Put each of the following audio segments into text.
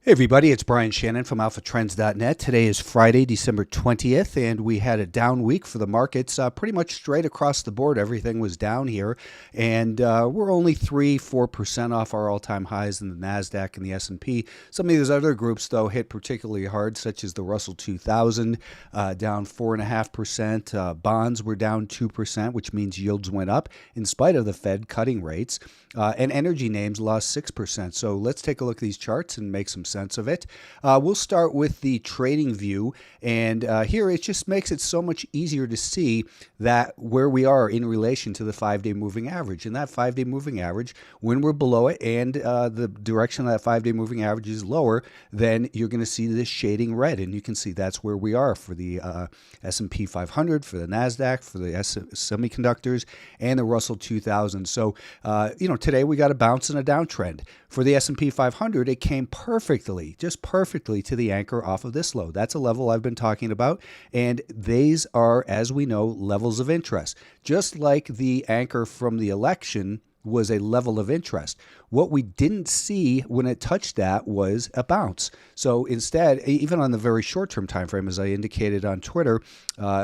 Hey everybody, it's Shannon from alphatrends.net. Today is Friday, December 20th, and we had a down week for the markets. Pretty much straight across the board, everything was down here, and we're only 3-4% off our all-time highs in the NASDAQ and the S&P. Some of these other groups, though, hit particularly hard, such as the Russell 2000, down 4.5%. Bonds were down 2%, which means yields went up in spite of the Fed cutting rates. And energy names lost 6%. So let's take a look at these charts and make some sense of it. We'll start with the trading view, and here it just makes it so much easier to see that where we are in relation to the 5-day moving average. And that 5-day moving average, when we're below it and the direction of that 5-day moving average is lower, then you're going to see this shading red, and you can see that's where we are for the S&P 500, for the NASDAQ, for the semiconductors, and the Russell 2000. So, today we got a bounce and a downtrend. For the S&P 500, it came perfectly, just perfectly to the anchor off of this low. That's a level I've been talking about, and these are, as we know, levels of interest. Just like the anchor from the election was a level of interest. What we didn't see when it touched that was a bounce. So instead, even on the very short-term time frame, as I indicated on Twitter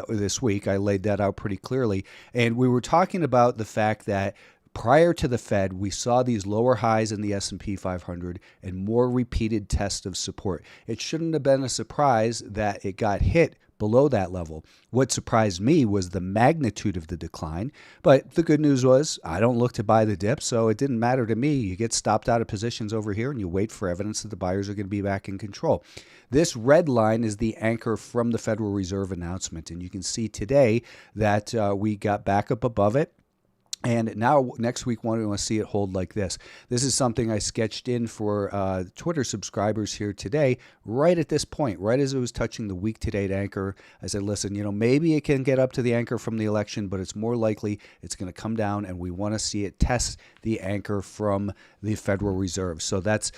this week, I laid that out pretty clearly, and we were talking about the fact that prior to the Fed, we saw these lower highs in the S&P 500 and more repeated tests of support. It shouldn't have been a surprise that it got hit below that level. What surprised me was the magnitude of the decline, but the good news was I don't look to buy the dip, so it didn't matter to me. You get stopped out of positions over here and you wait for evidence that the buyers are going to be back in control. This red line is the anchor from the Federal Reserve announcement, and you can see today that we got back up above it. And now next week, we want to see it hold like this. This is something I sketched in for Twitter subscribers here today, right at this point, right as it was touching the week-to-date anchor. I said, listen, maybe it can get up to the anchor from the election, but it's more likely it's going to come down, and we want to see it test the anchor from the Federal Reserve. So that's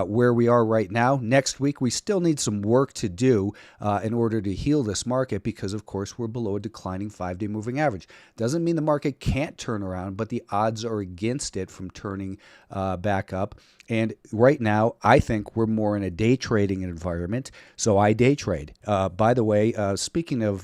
where we are right now. Next week, we still need some work to do in order to heal this market because, of course, we're below a declining 5-day moving average. Doesn't mean the market can't turn around, but the odds are against it from turning back up. And right now, I think we're more in a day trading environment, so I day trade. By the way, speaking of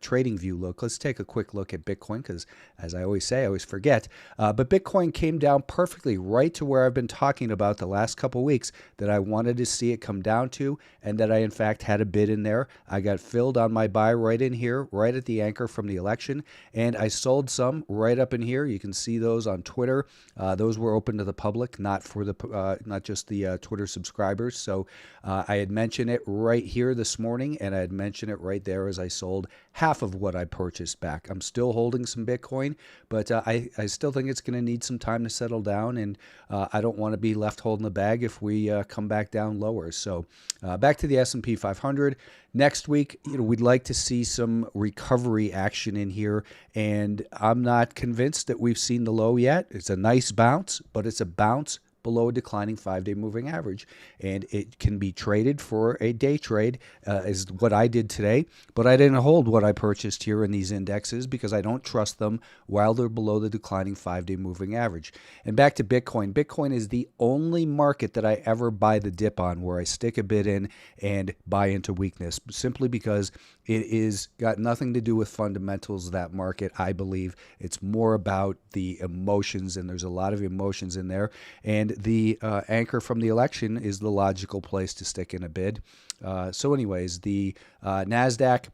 trading view look, let's take a quick look at Bitcoin because, as I always say, I always forget. But Bitcoin came down perfectly right to where I've been talking about the last couple weeks that I wanted to see it come down to, and that I, in fact, had a bid in there. I got filled on my buy right in here, right at the anchor from the election, and I sold some right up in here. You can see those on Twitter. Those were open to the public, not just the Twitter subscribers. So I had mentioned it right here this morning, and I had mentioned it right there as I sold half of what I purchased back. I'm still holding some Bitcoin, but I still think it's going to need some time to settle down, and I don't want to be left holding the bag if we come back down lower. So back to the S&P 500. Next week, we'd like to see some recovery action in here, and I'm not convinced that we've seen the low yet. It's a nice bounce, but it's a bounce below a declining 5-day moving average, and it can be traded for a day trade, is what I did today. But I didn't hold what I purchased here in these indexes because I don't trust them while they're below the declining 5-day moving average. And back to Bitcoin. Bitcoin is the only market that I ever buy the dip on where I stick a bid in and buy into weakness, simply because it is got nothing to do with fundamentals of that market. I believe it's more about the emotions, and there's a lot of emotions in there. And the anchor from the election is the logical place to stick in a bid. So anyways, the NASDAQ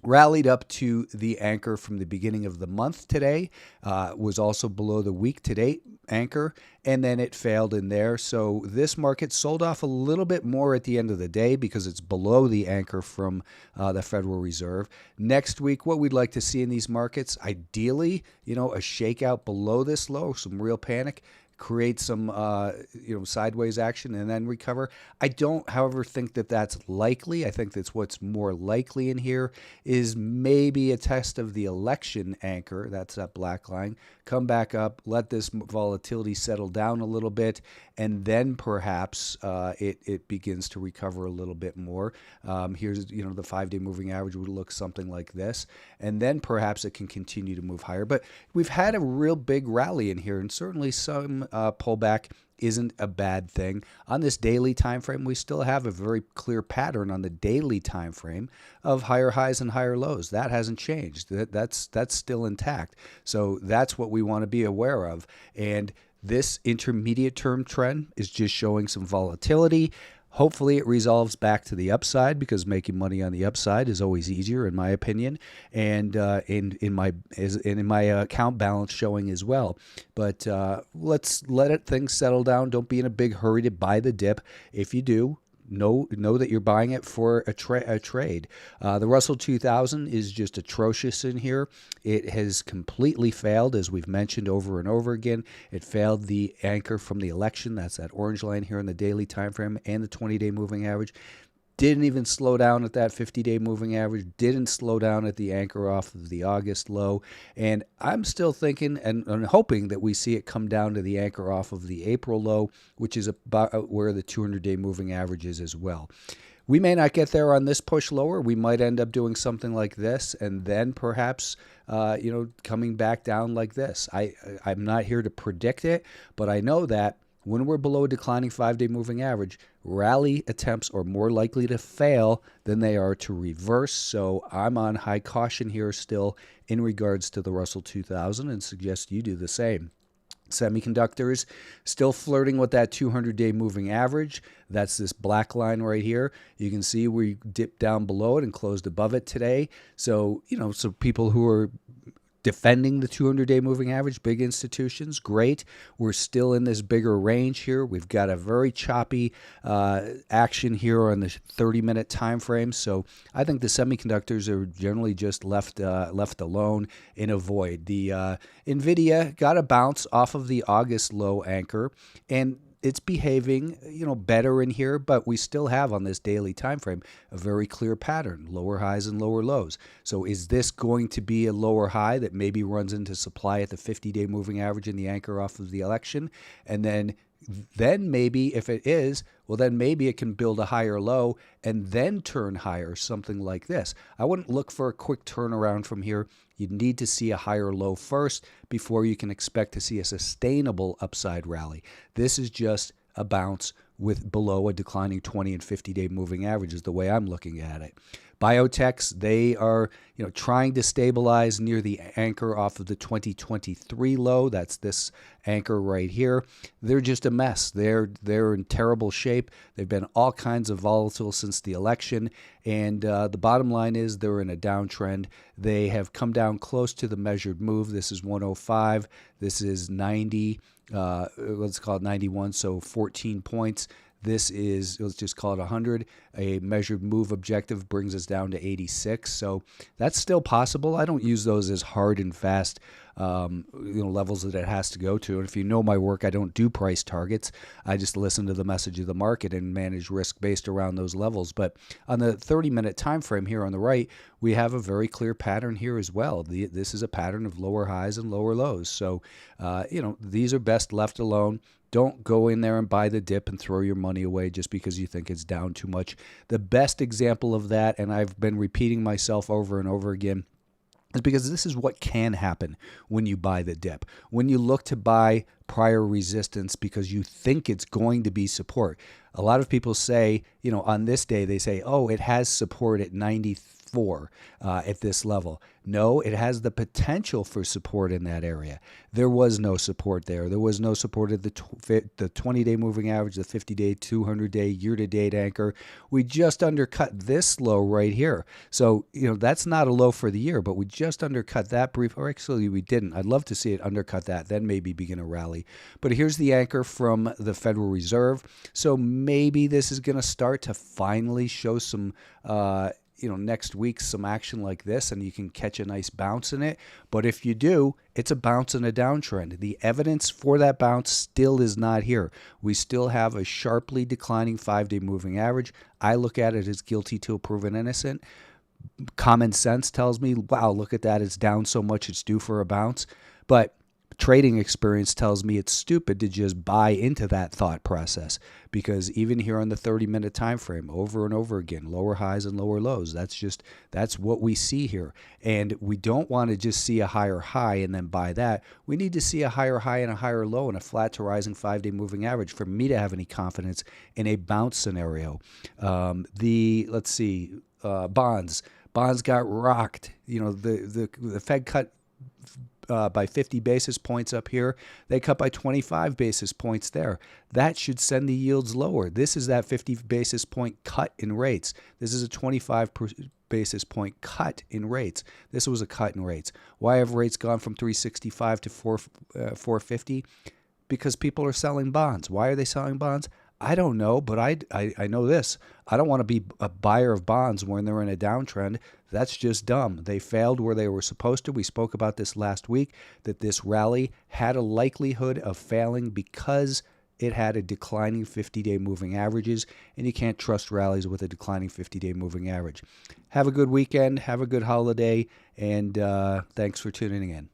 rallied up to the anchor from the beginning of the month today, was also below the week-to-date anchor, and then it failed in there. So this market sold off a little bit more at the end of the day because it's below the anchor from the Federal Reserve. Next week, what we'd like to see in these markets, ideally, a shakeout below this low, some real panic, create some sideways action and then recover. I don't, however, think that that's likely. I think that's what's more likely in here is maybe a test of the election anchor. That's that black line. Come back up, let this volatility settle down a little bit, and then perhaps it begins to recover a little bit more. Here's the 5-day moving average would look something like this, and then perhaps it can continue to move higher. But we've had a real big rally in here, and certainly some some pullback isn't a bad thing. On this daily time frame, we still have a very clear pattern on the daily time frame of higher highs and higher lows. That hasn't changed. That's still intact. So that's what we want to be aware of. And this intermediate term trend is just showing some volatility. Hopefully it resolves back to the upside, because making money on the upside is always easier, in my opinion, and in my account balance showing as well. But let's let things settle down. Don't be in a big hurry to buy the dip. If you do, know that you're buying it for a trade. The Russell 2000 is just atrocious in here. It has completely failed, as we've mentioned over and over again. It failed the anchor from the election. That's that orange line here in the daily time frame and the 20-day moving average. Didn't even slow down at that 50-day moving average. Didn't slow down at the anchor off of the August low. And I'm still thinking and hoping that we see it come down to the anchor off of the April low, which is about where the 200-day moving average is as well. We may not get there on this push lower. We might end up doing something like this, and then perhaps coming back down like this. I'm not here to predict it, but I know that when we're below a declining 5-day moving average, rally attempts are more likely to fail than they are to reverse. So I'm on high caution here still in regards to the Russell 2000, and suggest you do the same. Semiconductors still flirting with that 200-day moving average. That's this black line right here. You can see we dipped down below it and closed above it today. So, so people who are defending the 200-day moving average, big institutions, great. We're still in this bigger range here. We've got a very choppy action here on the 30-minute time frame. So I think the semiconductors are generally just left alone in a void. The NVIDIA got a bounce off of the August low anchor, and it's behaving, better in here, but we still have on this daily time frame a very clear pattern, lower highs and lower lows. So is this going to be a lower high that maybe runs into supply at the 50-day moving average in the anchor off of the election? And then maybe if it is, well, then maybe it can build a higher low and then turn higher, something like this. I wouldn't look for a quick turnaround from here. You'd need to see a higher low first before you can expect to see a sustainable upside rally. This is just a bounce with below a declining 20 and 50-day moving average is the way I'm looking at it. Biotechs, they are trying to stabilize near the anchor off of the 2023 low. That's this anchor right here. They're just a mess. They're in terrible shape. They've been all kinds of volatile since the election, and the bottom line is they're in a downtrend. They have come down close to the measured move. This is 105. This is 90. Let's call it 91, so 14 points. This is, let's just call it 100. A measured move objective brings us down to 86. So that's still possible. I don't use those as hard and fast levels that it has to go to. And if you know my work, I don't do price targets. I just listen to the message of the market and manage risk based around those levels. But on the 30-minute time frame here on the right, we have a very clear pattern here as well. This is a pattern of lower highs and lower lows. So, these are best left alone. Don't go in there and buy the dip and throw your money away just because you think it's down too much. The best example of that, and I've been repeating myself over and over again, is because this is what can happen when you buy the dip. When you look to buy prior resistance because you think it's going to be support. A lot of people say, on this day, they say, oh, it has support at 94 at this level. No, it has the potential for support in that area. There was no support there. There was no support at the 20-day moving average, the 50-day, 200-day, year-to-date anchor. We just undercut this low right here. So, that's not a low for the year, but we just undercut that brief, or actually we didn't. I'd love to see it undercut that, then maybe begin a rally. But here's the anchor from the Federal Reserve. So maybe this is going to start to finally show some next week some action like this, and you can catch a nice bounce in it. But if you do, it's a bounce in a downtrend. The evidence for that bounce still is not here. We still have a sharply declining 5-day moving average. I look at it as guilty till proven innocent. Common sense tells me, wow, look at that. It's down so much, it's due for a bounce. But trading experience tells me it's stupid to just buy into that thought process, because even here on the 30-minute time frame, over and over again, lower highs and lower lows. That's what we see here. And we don't want to just see a higher high and then buy that. We need to see a higher high and a higher low and a flat to rising 5-day moving average for me to have any confidence in a bounce scenario. Let's see, bonds got rocked. The Fed cut by 50 basis points up here. They cut by 25 basis points there. That should send the yields lower. This is that 50 basis point cut in rates. This is a 25 basis point cut in rates. This was a cut in rates. Why have rates gone from 365 to 450? Because people are selling bonds. Why are they selling bonds? I don't know, but I know this. I don't want to be a buyer of bonds when they're in a downtrend. That's just dumb. They failed where they were supposed to. We spoke about this last week, that this rally had a likelihood of failing because it had a declining 50-day moving averages, and you can't trust rallies with a declining 50-day moving average. Have a good weekend. Have a good holiday, and thanks for tuning in.